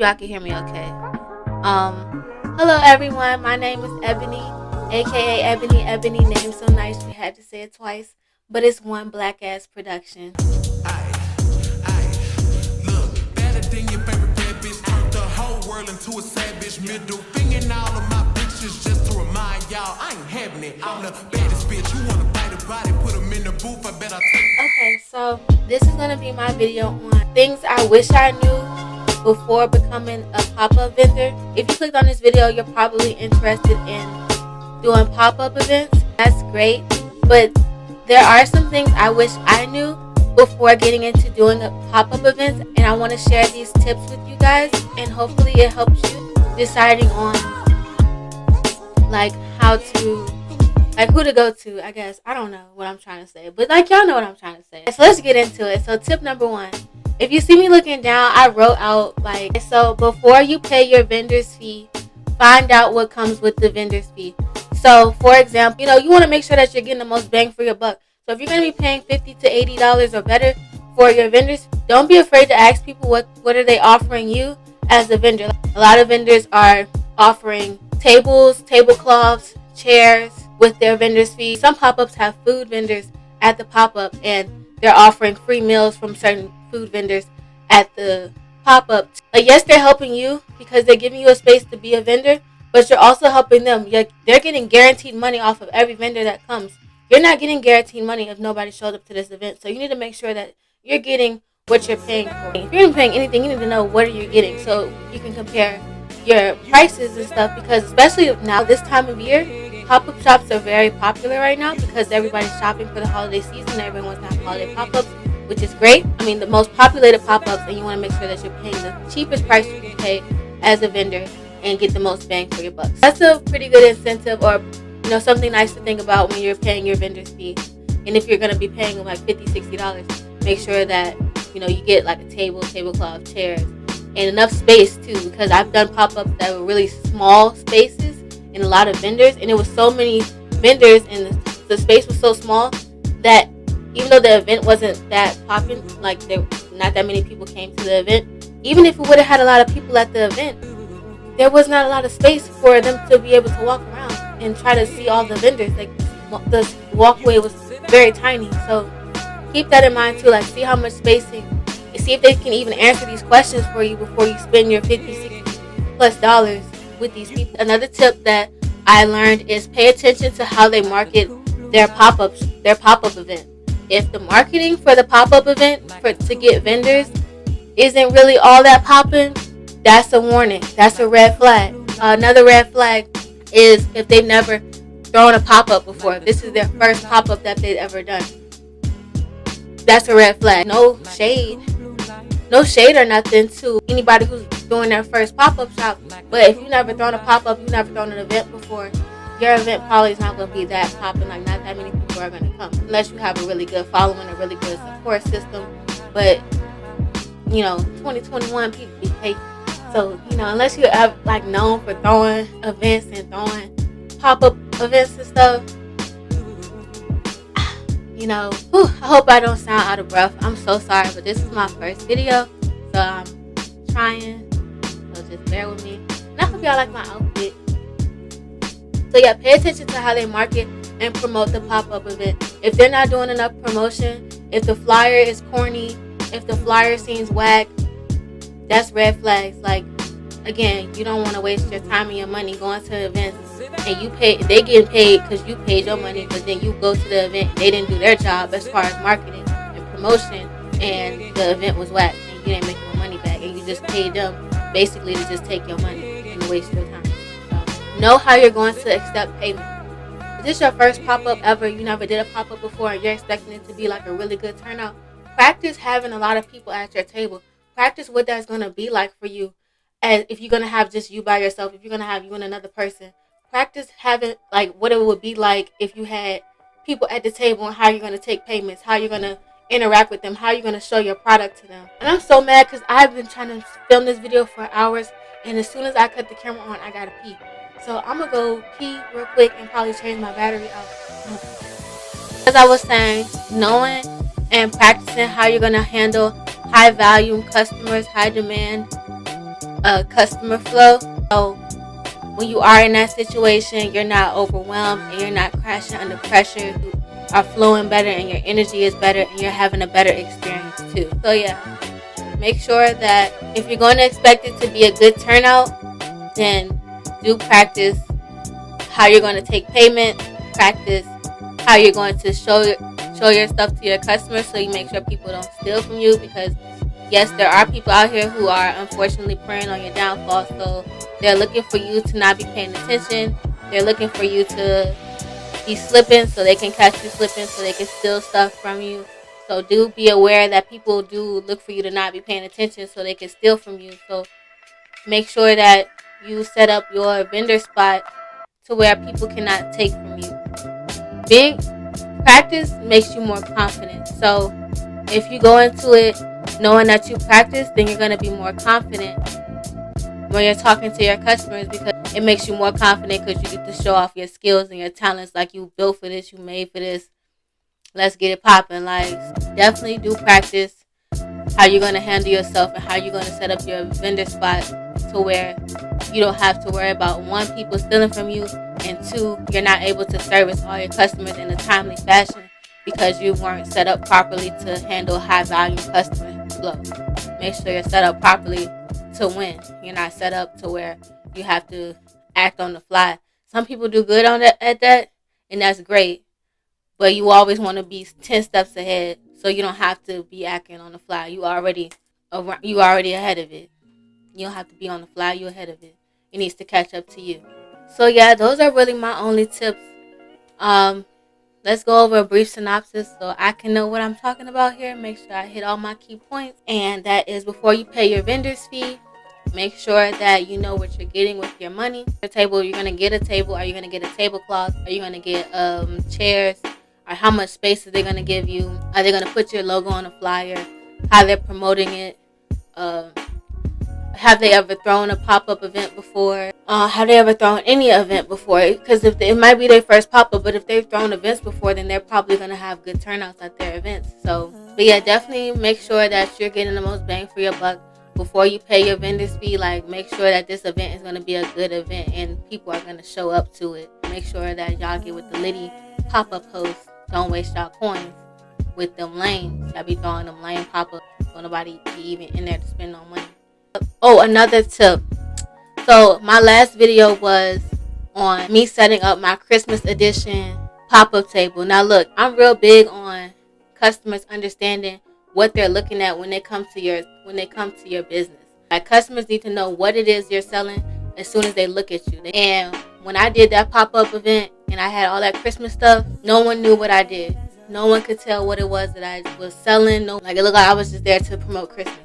Y'all can hear me okay. Hello everyone. My name is Ebony, aka Ebony. Ebony name so nice we had to say it twice, but it's one black ass production. Look, better than your favorite bad bitch. Turned the whole world into a savage. Middle finger in all of my bitches just to remind y'all I ain't having it. I'm the baddest bitch. You wanna bite a body, put them in the booth. I bet I take. Okay, so this is gonna be my video on things I wish I knew before becoming a pop-up vendor. If you clicked on this video, you're probably interested in doing pop-up events. That's great, but there are some things I wish I knew before getting into doing a pop-up events, and I want to share these tips with you guys, and hopefully it helps you deciding on like how to, like who to go to. I guess I don't know what I'm trying to say, but like y'all know what I'm trying to say. So let's get into it. So tip number one, if you see me looking down, I wrote out like, so before you pay your vendor's fee, find out what comes with the vendor's fee. So for example, you want to make sure that you're getting the most bang for your buck. So if you're going to be paying $50 to $80 or better for your vendors, don't be afraid to ask people what are they offering you as a vendor. A lot of vendors are offering tables, tablecloths, chairs with their vendors fee. Some pop-ups have food vendors at the pop-up, and they're offering free meals from certain food vendors at the pop-up. Yes, they're helping you because they're giving you a space to be a vendor, but you're also helping them. They're getting guaranteed money off of every vendor that comes. You're not getting guaranteed money if nobody showed up to this event. So you need to make sure that you're getting what you're paying for. If you're paying anything, you need to know what you're getting so you can compare your prices and stuff, because especially now this time of year, pop-up shops are very popular right now because everybody's shopping for the holiday season. Everyone wants to have holiday pop-ups, which is great. I mean, the most populated pop-ups, and you want to make sure that you're paying the cheapest price you can pay as a vendor and get the most bang for your bucks. That's a pretty good incentive, or something nice to think about when you're paying your vendor's fee. And if you're going to be paying them like $50, $60, make sure that you get like a table, tablecloth, chairs, and enough space too, because I've done pop-ups that were really small spaces and a lot of vendors, and it was so many vendors and the space was so small that even though the event wasn't that popping, like not that many people came to the event, even if it would have had a lot of people at the event, there was not a lot of space for them to be able to walk around and try to see all the vendors. Like the walkway was very tiny. So keep that in mind too. Like see how much spacing, see if they can even answer these questions for you before you spend your $50, $60+ with these people. Another tip that I learned is pay attention to how they market their pop-up event. If the marketing for the pop-up event to get vendors isn't really all that popping, that's a warning. That's a red flag. Another red flag is if they've never thrown a pop-up before. This is their first pop-up that they've ever done. That's a red flag. No shade or nothing to anybody who's doing their first pop-up shop. But if you've never thrown a pop-up, you've never thrown an event before, your event probably is not going to be that popping. Like not that many people are going to come unless you have a really good following, a really good support system. But 2021 people be fake. So, unless you're like known for throwing events and throwing pop-up events and stuff, I hope I don't sound out of breath. I'm so sorry, but this is my first video, so I'm trying. So just bear with me. And I hope y'all like my outfit. So yeah, pay attention to how they market and promote the pop-up event. If they're not doing enough promotion, if the flyer is corny, if the flyer seems whack, that's red flags. Like, again, you don't want to waste your time and your money going to events and they getting paid because you paid your money, but then you go to the event and they didn't do their job as far as marketing and promotion, and the event was whack and you didn't make your money back, and you just paid them basically to just take your money and waste your time. So know how you're going to accept payment. If this is your first pop-up ever, you never did a pop-up before, and you're expecting it to be like a really good turnout, practice having a lot of people at your table. Practice what that's going to be like for you. And if you're going to have just you by yourself, if you're going to have you and another person, practice having like what it would be like if you had people at the table, and how you're going to take payments, how you're going to interact with them, how you're going to show your product to them. And I'm so mad because I've been trying to film this video for hours, and as soon as I cut the camera on, I got to pee. So I'm going to go pee real quick and probably change my battery out. As I was saying, knowing and practicing how you're going to handle high volume customers, high demand customer flow. So when you are in that situation, you're not overwhelmed and you're not crashing under pressure. You are flowing better and your energy is better and you're having a better experience too. So yeah, make sure that if you're going to expect it to be a good turnout, then do practice how you're going to take payment, practice how you're going to show your stuff to your customers so you make sure people don't steal from you, because yes, there are people out here who are unfortunately preying on your downfall. So they're looking for you to not be paying attention. They're looking for you to be slipping so they can catch you slipping so they can steal stuff from you. So do be aware that people do look for you to not be paying attention so they can steal from you. So make sure that you set up your vendor spot to where people cannot take from you. Being practice makes you more confident. So if you go into it knowing that you practice, then you're going to be more confident when you're talking to your customers, because it makes you more confident because you get to show off your skills and your talents, like you built for this, you made for this. Let's get it popping. Like, definitely do practice how you're going to handle yourself and how you're going to set up your vendor spot to where you don't have to worry about, one, people stealing from you, and two, you're not able to service all your customers in a timely fashion because you weren't set up properly to handle high volume customer flow. Make sure you're set up properly to win. You're not set up to where you have to act on the fly. Some people do good on that, at that, and that's great. But you always want to be 10 steps ahead so you don't have to be acting on the fly. You already ahead of it. You don't have to be on the fly. You're ahead of it. It needs to catch up to you. So yeah, those are really my only tips. Let's go over a brief synopsis so I can know what I'm talking about here. Make sure I hit all my key points. And that is, before you pay your vendor's fee, make sure that you know what you're getting with your money. The table, you're going to get a table. Are you going to get a tablecloth? Are you going to get chairs? Or how much space are they going to give you? Are they going to put your logo on a flyer? How they're promoting it? Have they ever thrown a pop-up event before? Have they ever thrown any event before? Because it might be their first pop-up, but if they've thrown events before, then they're probably going to have good turnouts at their events. So, but yeah, definitely make sure that you're getting the most bang for your buck before you pay your vendor's fee. Like, make sure that this event is going to be a good event and people are going to show up to it. Make sure that y'all get with the litty pop-up hosts. Don't waste y'all coins with them lanes. Y'all be throwing them lame pop-ups. So nobody be even in there to spend no money. Oh, another tip. So my last video was on me setting up my Christmas edition pop-up table. Now look, I'm real big on customers understanding what they're looking at when they come to your business. Like, customers need to know what it is you're selling as soon as they look at you. And when I did that pop-up event and I had all that Christmas stuff, no one knew what I did. No one could tell what it was that I was selling. It looked like I was just there to promote Christmas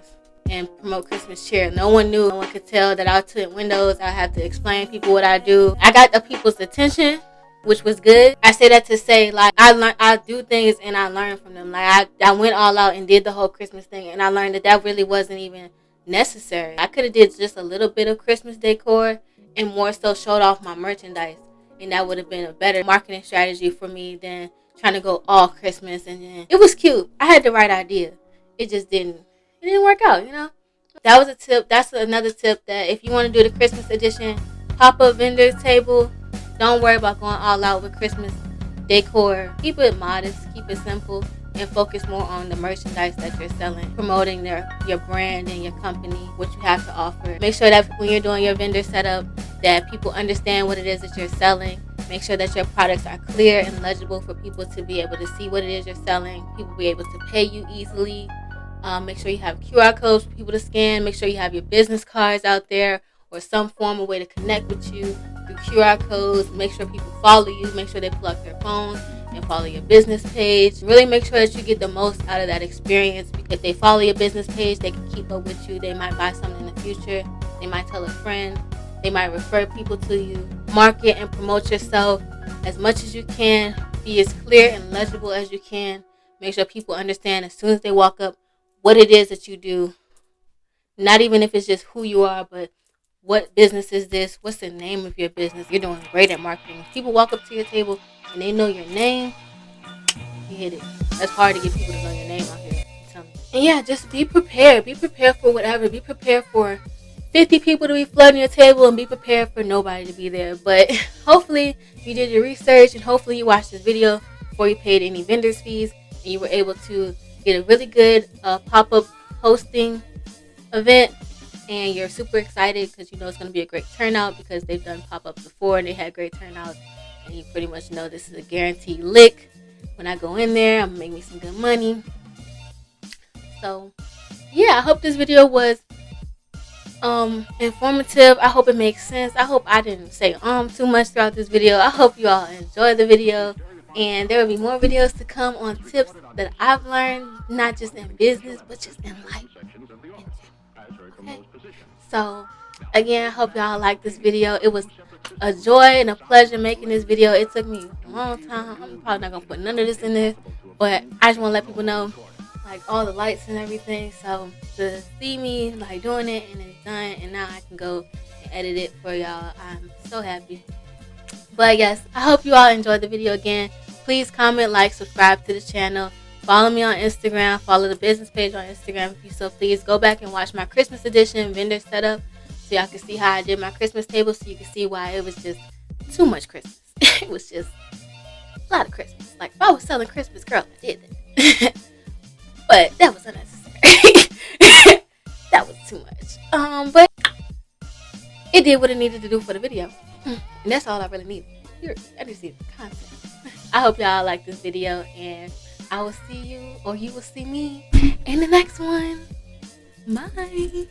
and promote Christmas cheer. No one knew. No one could tell that I was tint windows. I had to explain to people what I do. I got the people's attention, which was good. I say that to say, like, I do things and I learn from them. Like, I went all out and did the whole Christmas thing, and I learned that really wasn't even necessary. I could have did just a little bit of Christmas decor and more so showed off my merchandise, and that would have been a better marketing strategy for me than trying to go all Christmas. And then it was cute. I had the right idea. It just didn't work out, you know. That was a tip. That's another tip, that if you want to do the Christmas edition pop-up vendor table, don't worry about going all out with Christmas decor. Keep it modest, keep it simple, and focus more on the merchandise that you're selling, promoting your brand and your company, what you have to offer. Make sure that when you're doing your vendor setup, that people understand what it is that you're selling. Make sure that your products are clear and legible for people to be able to see what it is you're selling. People be able to pay you easily. Make sure you have QR codes for people to scan. Make sure you have your business cards out there or some form of way to connect with you through QR codes. Make sure people follow you. Make sure they pull up their phone and follow your business page. Really make sure that you get the most out of that experience. If they follow your business page, they can keep up with you. They might buy something in the future. They might tell a friend. They might refer people to you. Market and promote yourself as much as you can. Be as clear and legible as you can. Make sure people understand as soon as they walk up what it is that you do. Not even if it's just who you are, but what business is this? What's the name of your business? You're doing great at marketing. If people walk up to your table and they know your name, you hit it. That's hard to get people to know your name out here. And yeah, just be prepared. Be prepared for whatever. Be prepared for 50 people to be flooding your table and be prepared for nobody to be there. But hopefully you did your research and hopefully you watched this video before you paid any vendors fees and you were able to get a really good pop-up hosting event, and you're super excited because you know it's going to be a great turnout because they've done pop-ups before and they had great turnout, and you pretty much know this is a guaranteed lick. When I go in there, I'm going to make me some good money. So yeah, I hope this video was informative. I hope it makes sense. I hope I didn't say too much throughout this video. I hope you all enjoyed the video, and there will be more videos to come on tips that I've learned, not just in business but just in life. Okay. So again, I hope y'all liked this video. It was a joy and a pleasure making this video. It took me a long time. I'm probably not gonna put none of this in there, but I just want to let people know like all the lights and everything. So to see me like doing it and it's done, and now I can go and edit it for y'all, I'm so happy. But yes, I hope you all enjoyed the video. Again, please comment, like, subscribe to the channel, follow me on Instagram, follow the business page on Instagram if you so please. Go back and watch my Christmas edition vendor setup so y'all can see how I did my Christmas table, so you can see why it was just too much Christmas. It was just a lot of Christmas. Like if I was selling Christmas, girl, I did that. But that was unnecessary. That was too much. But it did what it needed to do for the video. And that's all I really need. I just need the content. I hope y'all like this video, and I will see you, or you will see me, in the next one. Bye.